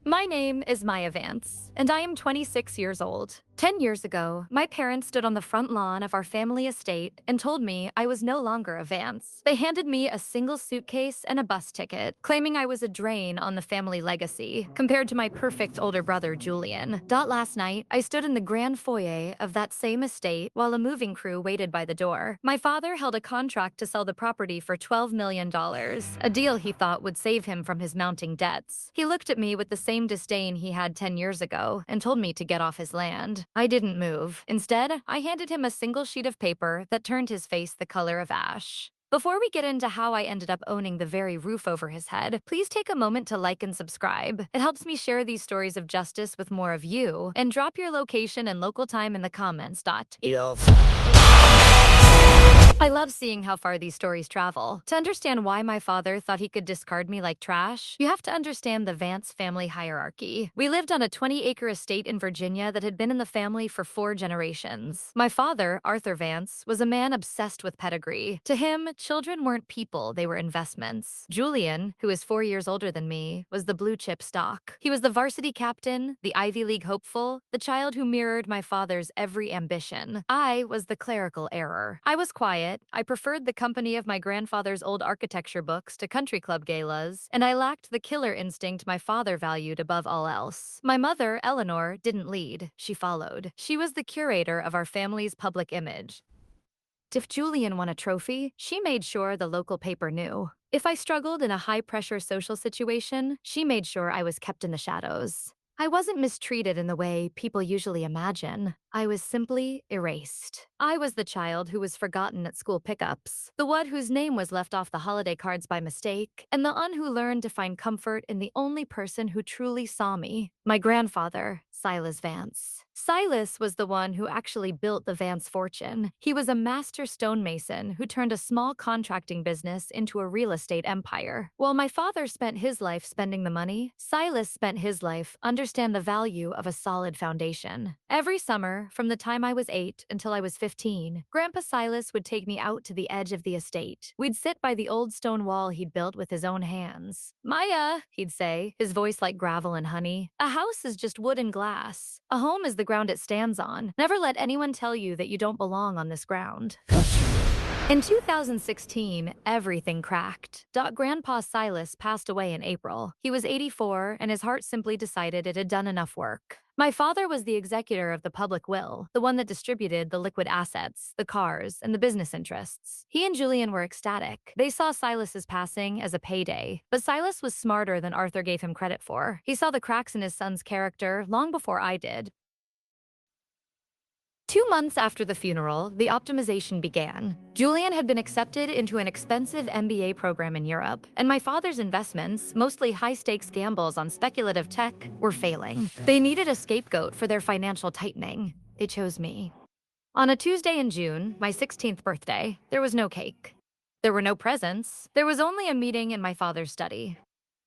My name is Maya Vance, and I am 26 years old. 10 years ago, my parents stood on the front lawn of our family estate and told me I was no longer a Vance. They handed me a single suitcase and a bus ticket, claiming I was a drain on the family legacy, compared to my perfect older brother, Julian. Last night, I stood in the grand foyer of that same estate while a moving crew waited by the door. My father held a contract to sell the property for $12 million, a deal he thought would save him from his mounting debts. He looked at me with the same disdain he had 10 years ago and told me to get off his land. I didn't move. Instead, I handed him a single sheet of paper that turned his face the color of ash. Before we get into how I ended up owning the very roof over his head, please take a moment to like and subscribe. It helps me share these stories of justice with more of you, and drop your location and local time in the comments. I love seeing how far these stories travel. To understand why my father thought he could discard me like trash, you have to understand the Vance family hierarchy. We lived on a 20-acre estate in Virginia that had been in the family for 4 generations. My father, Arthur Vance, was a man obsessed with pedigree. To him, children weren't people, they were investments. Julian, who is 4 years older than me, was the blue chip stock. He was the varsity captain, the Ivy League hopeful, the child who mirrored my father's every ambition. I was the clerical error. I was quiet. I preferred the company of my grandfather's old architecture books to country club galas, and I lacked the killer instinct my father valued above all else. My mother, Eleanor, didn't lead. She followed. She was the curator of our family's public image. If Julian won a trophy, she made sure the local paper knew. If I struggled in a high-pressure social situation, she made sure I was kept in the shadows. I wasn't mistreated in the way people usually imagine. I was simply erased. I was the child who was forgotten at school pickups, the one whose name was left off the holiday cards by mistake, and the one who learned to find comfort in the only person who truly saw me, my grandfather, Silas Vance. Silas was the one who actually built the Vance fortune. He was a master stonemason who turned a small contracting business into a real estate empire. While my father spent his life spending the money, Silas spent his life understand the value of a solid foundation. Every summer, from the time I was 8 until I was 15, Grandpa Silas would take me out to the edge of the estate. We'd sit by the old stone wall he'd built with his own hands. "Maya," he'd say, his voice like gravel and honey, "a house is just wood and glass. A home is the ground it stands on. Never let anyone tell you that you don't belong on this ground." In 2016, everything cracked. Grandpa Silas passed away in April. He was 84, and his heart simply decided it had done enough work. My father was the executor of the public will, the one that distributed the liquid assets, the cars, and the business interests. He and Julian were ecstatic. They saw Silas's passing as a payday. But Silas was smarter than Arthur gave him credit for. He saw the cracks in his son's character long before I did. 2 months after the funeral, the optimization began. Julian had been accepted into an expensive MBA program in Europe, and my father's investments, mostly high-stakes gambles on speculative tech, were failing. They needed a scapegoat for their financial tightening. They chose me. On a Tuesday in June, my 16th birthday, there was no cake. There were no presents. There was only a meeting in my father's study.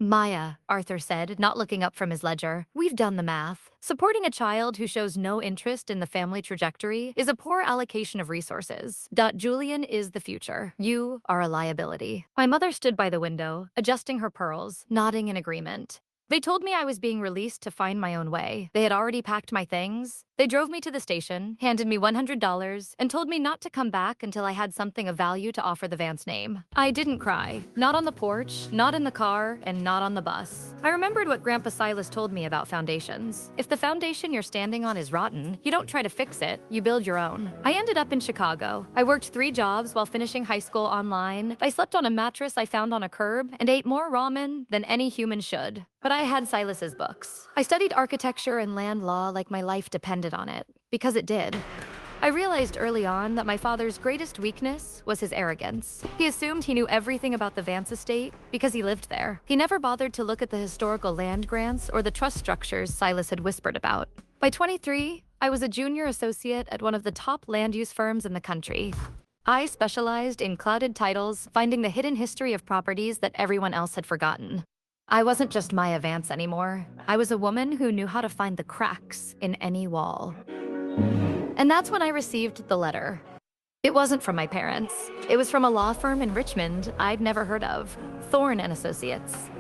"Maya," Arthur said, not looking up from his ledger, "we've done the math. Supporting a child who shows no interest in the family trajectory is a poor allocation of resources. Julian is the future. You are a liability." My mother stood by the window, adjusting her pearls, nodding in agreement. They told me I was being released to find my own way. They had already packed my things. They drove me to the station, handed me $100, and told me not to come back until I had something of value to offer the Vance name. I didn't cry. Not on the porch, not in the car, and not on the bus. I remembered what Grandpa Silas told me about foundations. If the foundation you're standing on is rotten, you don't try to fix it, you build your own. I ended up in Chicago. I worked 3 jobs while finishing high school online. I slept on a mattress I found on a curb and ate more ramen than any human should. But I had Silas's books. I studied architecture and land law like my life depended on it, because it did. I realized early on that my father's greatest weakness was his arrogance. He assumed he knew everything about the Vance estate because he lived there. He never bothered to look at the historical land grants or the trust structures Silas had whispered about. By 23, I was a junior associate at one of the top land use firms in the country. I specialized in clouded titles, finding the hidden history of properties that everyone else had forgotten. I wasn't just Maya Vance anymore. I was a woman who knew how to find the cracks in any wall. And that's when I received the letter. It wasn't from my parents. It was from a law firm in Richmond I'd never heard of, Thorne and Associates.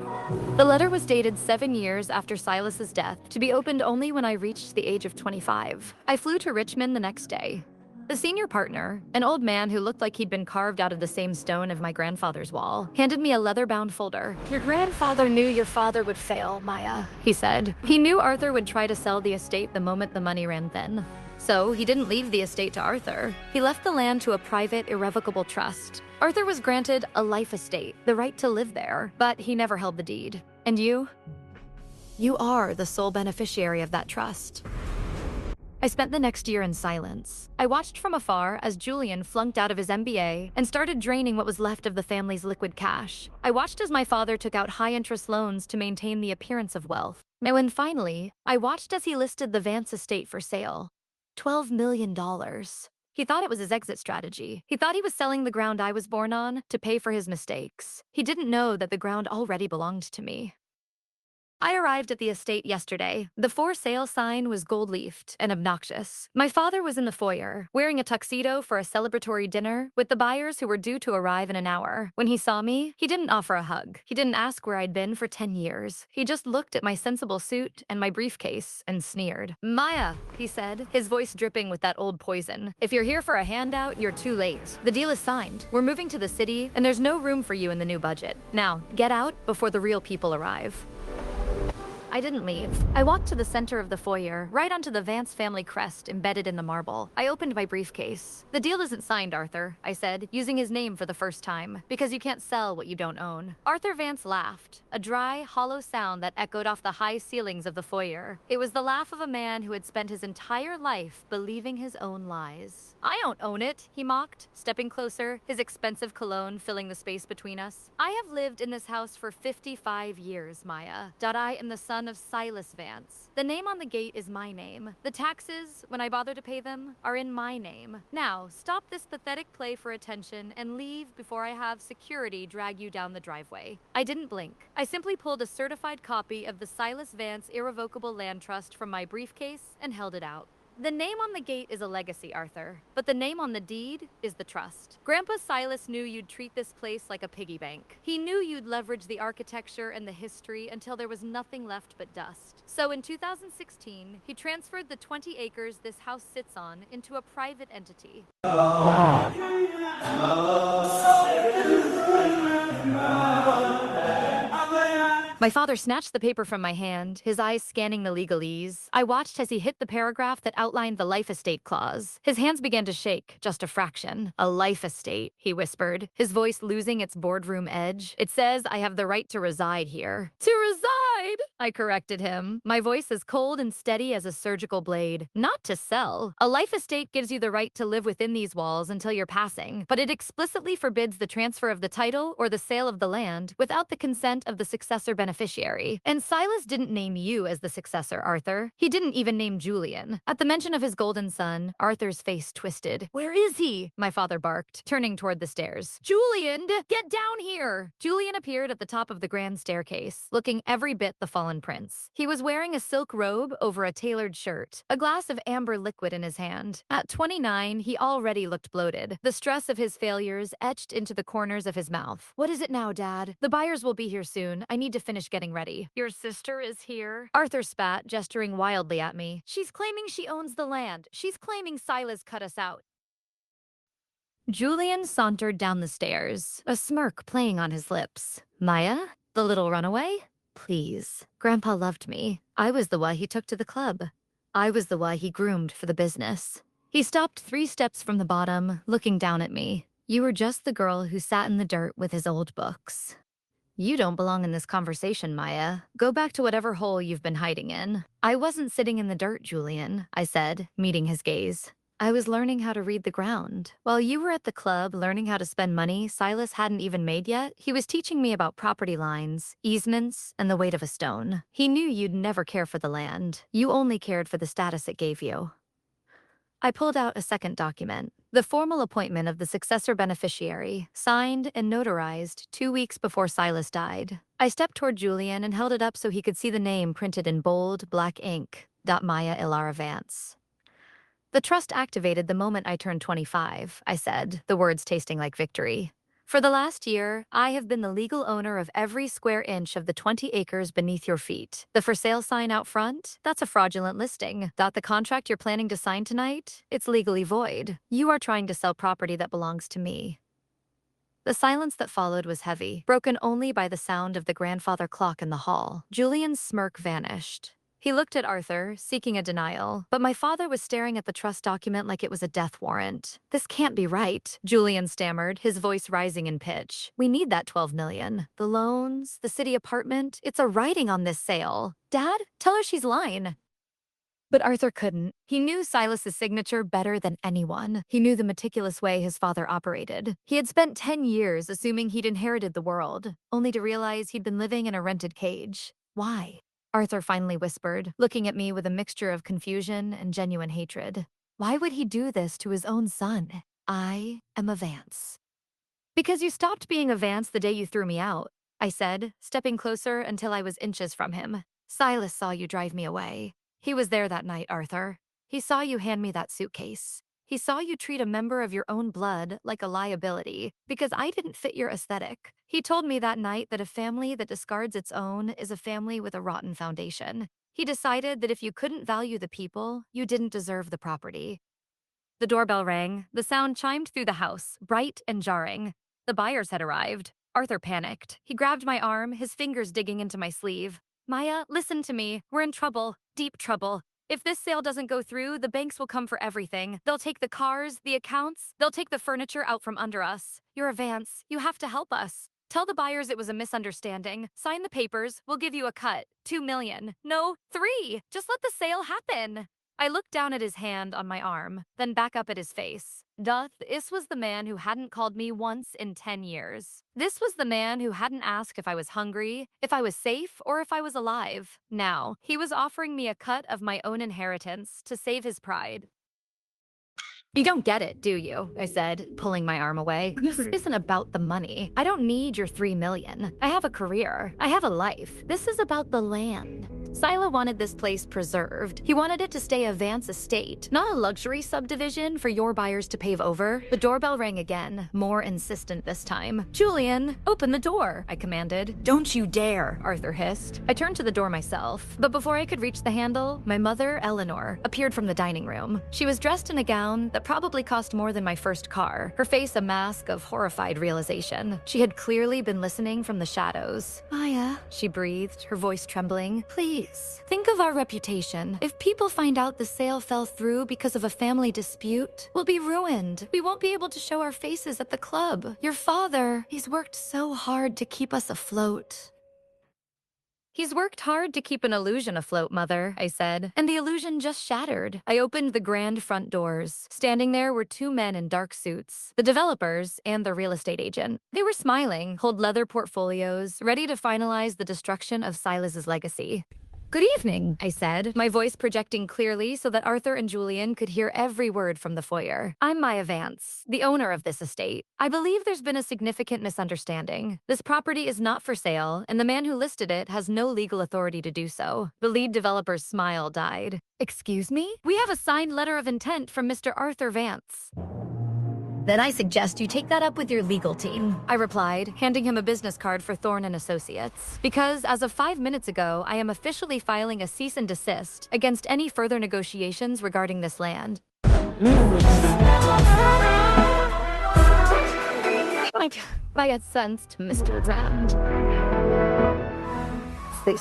The letter was dated 7 years after Silas's death, to be opened only when I reached the age of 25. I flew to Richmond the next day. The senior partner, an old man who looked like he'd been carved out of the same stone of my grandfather's wall, handed me a leather-bound folder. "Your grandfather knew your father would fail, Maya," he said. He knew Arthur would try to sell the estate the moment the money ran thin. So he didn't leave the estate to Arthur. He left the land to a private, irrevocable trust. Arthur was granted a life estate, the right to live there, but he never held the deed. And you? You are the sole beneficiary of that trust. I spent the next year in silence. I watched from afar as Julian flunked out of his MBA and started draining what was left of the family's liquid cash. I watched as my father took out high-interest loans to maintain the appearance of wealth. And when finally, I watched as he listed the Vance estate for sale. $12 million. He thought it was his exit strategy. He thought he was selling the ground I was born on to pay for his mistakes. He didn't know that the ground already belonged to me. I arrived at the estate yesterday. The for sale sign was gold-leafed and obnoxious. My father was in the foyer, wearing a tuxedo for a celebratory dinner with the buyers who were due to arrive in an hour. When he saw me, he didn't offer a hug. He didn't ask where I'd been for 10 years. He just looked at my sensible suit and my briefcase and sneered. "Maya," he said, his voice dripping with that old poison. "If you're here for a handout, you're too late. The deal is signed. We're moving to the city, and there's no room for you in the new budget. Now, get out before the real people arrive." I didn't leave. I walked to the center of the foyer, right onto the Vance family crest embedded in the marble. I opened my briefcase. "The deal isn't signed, Arthur," I said, using his name for the first time, because you can't sell what you don't own. Arthur Vance laughed, a dry, hollow sound that echoed off the high ceilings of the foyer. It was the laugh of a man who had spent his entire life believing his own lies. "I don't own it," he mocked, stepping closer, his expensive cologne filling the space between us. "I have lived in this house for 55 years, Maya. I am the son of Silas Vance. The name on the gate is my name. The taxes, when I bother to pay them, are in my name. Now, stop this pathetic play for attention and leave before I have security drag you down the driveway." I didn't blink. I simply pulled a certified copy of the Silas Vance Irrevocable Land Trust from my briefcase and held it out. "The name on the gate is a legacy, Arthur, but the name on the deed is the trust. Grandpa Silas knew you'd treat this place like a piggy bank. He knew you'd leverage the architecture and the history until there was nothing left but dust. So in 2016, he transferred the 20 acres this house sits on into a private entity." My father snatched the paper from my hand, his eyes scanning the legalese. I watched as he hit the paragraph that outlined the life estate clause. His hands began to shake, just a fraction. "A life estate," he whispered, his voice losing its boardroom edge. "It says I have the right to reside here." "To reside?" I corrected him, my voice as cold and steady as a surgical blade. "Not to sell. A life estate gives you the right to live within these walls until you're passing, but it explicitly forbids the transfer of the title or the sale of the land without the consent of the successor beneficiary. And Silas didn't name you as the successor, Arthur. He didn't even name Julian." At the mention of his golden son, Arthur's face twisted. "Where is he?" my father barked, turning toward the stairs. "Julian, get down here!" Julian appeared at the top of the grand staircase, looking every bit the fallen prince. He was wearing a silk robe over a tailored shirt, a glass of amber liquid in his hand. At 29, he already looked bloated, the stress of his failures etched into the corners of his mouth. "What is it now, Dad? The buyers will be here soon. I need to finish getting ready." "Your sister is here?" Arthur spat, gesturing wildly at me. "She's claiming she owns the land. She's claiming Silas cut us out." Julian sauntered down the stairs, a smirk playing on his lips. "Maya? The little runaway? Please. Grandpa loved me. I was the one he took to the club. I was the one he groomed for the business." He stopped 3 steps from the bottom, looking down at me. "You were just the girl who sat in the dirt with his old books. You don't belong in this conversation, Maya. Go back to whatever hole you've been hiding in." "I wasn't sitting in the dirt, Julian," I said, meeting his gaze. "I was learning how to read the ground. While you were at the club learning how to spend money Silas hadn't even made yet, he was teaching me about property lines, easements, and the weight of a stone. He knew you'd never care for the land. You only cared for the status it gave you." I pulled out a second document, the formal appointment of the successor beneficiary, signed and notarized 2 weeks before Silas died. I stepped toward Julian and held it up so he could see the name printed in bold, black ink, Maya Ilara Vance. The trust activated the moment I turned 25, I said, the words tasting like victory. For the last year, I have been the legal owner of every square inch of the 20 acres beneath your feet. The for sale sign out front? That's a fraudulent listing. The contract you're planning to sign tonight? It's legally void. You are trying to sell property that belongs to me. The silence that followed was heavy, broken only by the sound of the grandfather clock in the hall. Julian's smirk vanished. He looked at Arthur, seeking a denial, but my father was staring at the trust document like it was a death warrant. This can't be right, Julian stammered, his voice rising in pitch. We need that 12 million. The loans, the city apartment, it's a writing on this sale. Dad, tell her she's lying. But Arthur couldn't. He knew Silas's signature better than anyone. He knew the meticulous way his father operated. He had spent 10 years assuming he'd inherited the world, only to realize he'd been living in a rented cage. Why? Arthur finally whispered, looking at me with a mixture of confusion and genuine hatred. Why would he do this to his own son? I am a Vance. Because you stopped being a Vance the day you threw me out, I said, stepping closer until I was inches from him. Silas saw you drive me away. He was there that night, Arthur. He saw you hand me that suitcase. He saw you treat a member of your own blood like a liability because I didn't fit your aesthetic. He told me that night that a family that discards its own is a family with a rotten foundation. He decided that if you couldn't value the people, you didn't deserve the property. The doorbell rang. The sound chimed through the house, bright and jarring. The buyers had arrived. Arthur panicked. He grabbed my arm, his fingers digging into my sleeve. Maya, listen to me. We're in trouble. Deep trouble. If this sale doesn't go through, the banks will come for everything. They'll take the cars, the accounts, they'll take the furniture out from under us. You're a Vance. You have to help us. Tell the buyers it was a misunderstanding. Sign the papers. We'll give you a cut. 2 million. No, 3. Just let the sale happen. I looked down at his hand on my arm, then back up at his face. This was the man who hadn't called me once in 10 years. This was the man who hadn't asked if I was hungry, if I was safe, or if I was alive. Now, he was offering me a cut of my own inheritance to save his pride. You don't get it, do you? I said, pulling my arm away. This isn't about the money. I don't need your 3 million. I have a career. I have a life. This is about the land. Sila wanted this place preserved. He wanted it to stay a Vance estate, not a luxury subdivision for your buyers to pave over. The doorbell rang again, more insistent this time. Julian, open the door, I commanded. Don't you dare, Arthur hissed. I turned to the door myself, but before I could reach the handle, my mother, Eleanor, appeared from the dining room. She was dressed in a gown that probably cost more than my first car, her face a mask of horrified realization. She had clearly been listening from the shadows. Maya, she breathed, her voice trembling. Please, think of our reputation. If people find out the sale fell through because of a family dispute, we'll be ruined. We won't be able to show our faces at the club. Your father, he's worked so hard to keep us afloat. He's worked hard to keep an illusion afloat, Mother, I said, and the illusion just shattered. I opened the grand front doors. Standing there were 2 men in dark suits, the developers and the real estate agent. They were smiling, hold leather portfolios, ready to finalize the destruction of Silas's legacy. Good evening, I said, my voice projecting clearly so that Arthur and Julian could hear every word from the foyer. I'm Maya Vance, the owner of this estate. I believe there's been a significant misunderstanding. This property is not for sale, and the man who listed it has no legal authority to do so. The lead developer's smile died. Excuse me? We have a signed letter of intent from Mr. Arthur Vance. Then I suggest you take that up with your legal team, I replied, handing him a business card for Thorne and Associates. Because as of 5 minutes ago, I am officially filing a cease and desist against any further negotiations regarding this land. I had sensed Mr. Brand. I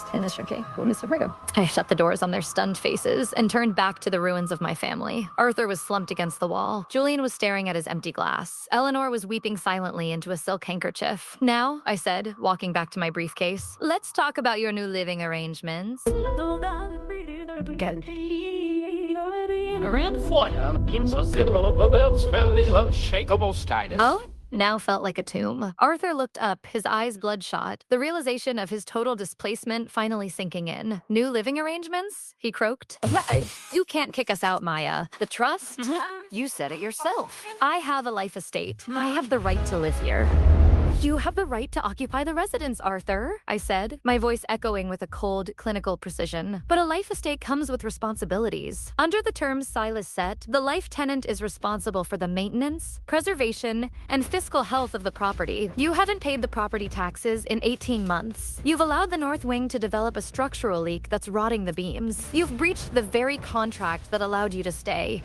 shut the doors on their stunned faces and turned back to the ruins of my family. Arthur was slumped against the wall. Julian was staring at his empty glass. Eleanor was weeping silently into a silk handkerchief. Now, I said, walking back to my briefcase, let's talk about your new living arrangements. Oh? Now felt like a tomb. Arthur looked up, his eyes bloodshot, the realization of his total displacement finally sinking in. New living arrangements? He croaked. You can't kick us out, Maya. The trust? You said it yourself. I have a life estate. I have the right to live here. You have the right to occupy the residence, Arthur, I said, my voice echoing with a cold, clinical precision. But a life estate comes with responsibilities. Under the terms Silas set, the life tenant is responsible for the maintenance, preservation, and fiscal health of the property. You haven't paid the property taxes in 18 months. You've allowed the north wing to develop a structural leak that's rotting the beams. You've breached the very contract that allowed you to stay.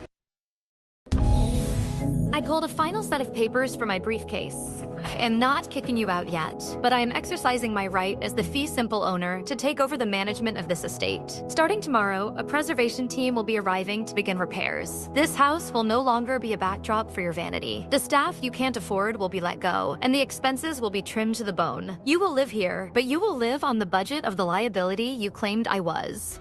I pulled a final set of papers for my briefcase. I am not kicking you out yet, but I am exercising my right as the fee simple owner to take over the management of this estate. Starting tomorrow, a preservation team will be arriving to begin repairs. This house will no longer be a backdrop for your vanity. The staff you can't afford will be let go, and the expenses will be trimmed to the bone. You will live here, but you will live on the budget of the liability you claimed I was.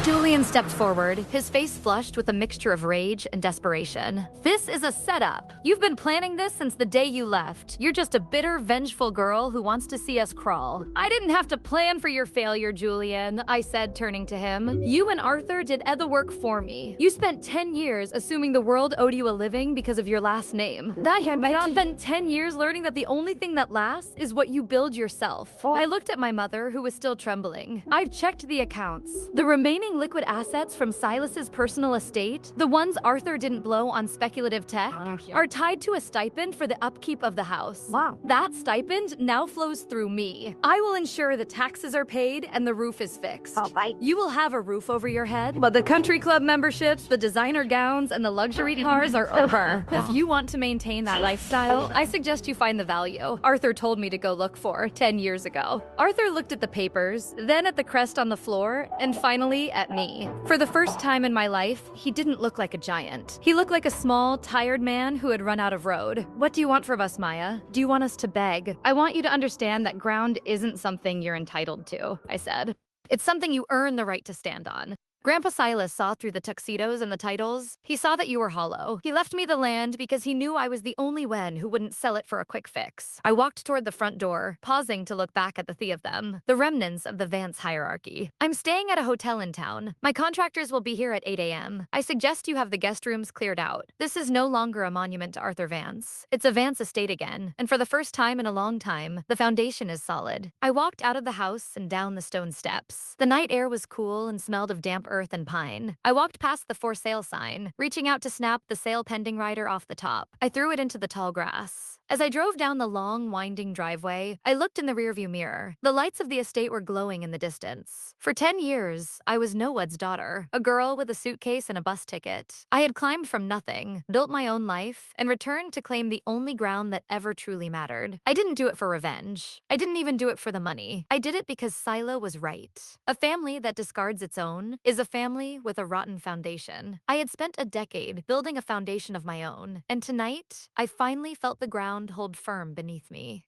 Julian stepped forward, his face flushed with a mixture of rage and desperation. This is a setup. You've been planning this since the day you left. You're just a bitter, vengeful girl who wants to see us crawl. I didn't have to plan for your failure, Julian, I said, turning to him. You and Arthur did the work for me. You spent 10 years assuming the world owed you a living because of your last name. I spent 10 years learning that the only thing that lasts is what you build yourself. I looked at my mother, who was still trembling. I've checked the accounts. The remaining liquid assets from Silas's personal estate, the ones Arthur didn't blow on speculative tech, are tied to a stipend for the upkeep of the house. Wow. That stipend now flows through me. I will ensure the taxes are paid and the roof is fixed. Oh, bye. You will have a roof over your head, but the country club memberships, the designer gowns, and the luxury cars are over. If you want to maintain that lifestyle, I suggest you find the value Arthur told me to go look for 10 years ago. Arthur looked at the papers, then at the crest on the floor, and finally at me. For the first time in my life, he didn't look like a giant. He looked like a small, tired man who had run out of road. What do you want from us, Maya? Do you want us to beg? I want you to understand that ground isn't something you're entitled to, I said. It's something you earn the right to stand on. Grandpa Silas saw through the tuxedos and the titles. He saw that you were hollow. He left me the land because he knew I was the only one who wouldn't sell it for a quick fix. I walked toward the front door, pausing to look back at the three of them, the remnants of the Vance hierarchy. I'm staying at a hotel in town. My contractors will be here at 8 a.m. I suggest you have the guest rooms cleared out. This is no longer a monument to Arthur Vance. It's a Vance estate again, and for the first time in a long time, the foundation is solid. I walked out of the house and down the stone steps. The night air was cool and smelled of damp earth and pine. I walked past the for sale sign, reaching out to snap the sale pending rider off the top. I threw it into the tall grass. As I drove down the long, winding driveway, I looked in the rearview mirror. The lights of the estate were glowing in the distance. For 10 years, I was no one's daughter, a girl with a suitcase and a bus ticket. I had climbed from nothing, built my own life, and returned to claim the only ground that ever truly mattered. I didn't do it for revenge. I didn't even do it for the money. I did it because Silo was right. A family that discards its own is a family with a rotten foundation. I had spent a decade building a foundation of my own, and tonight, I finally felt the ground hold firm beneath me.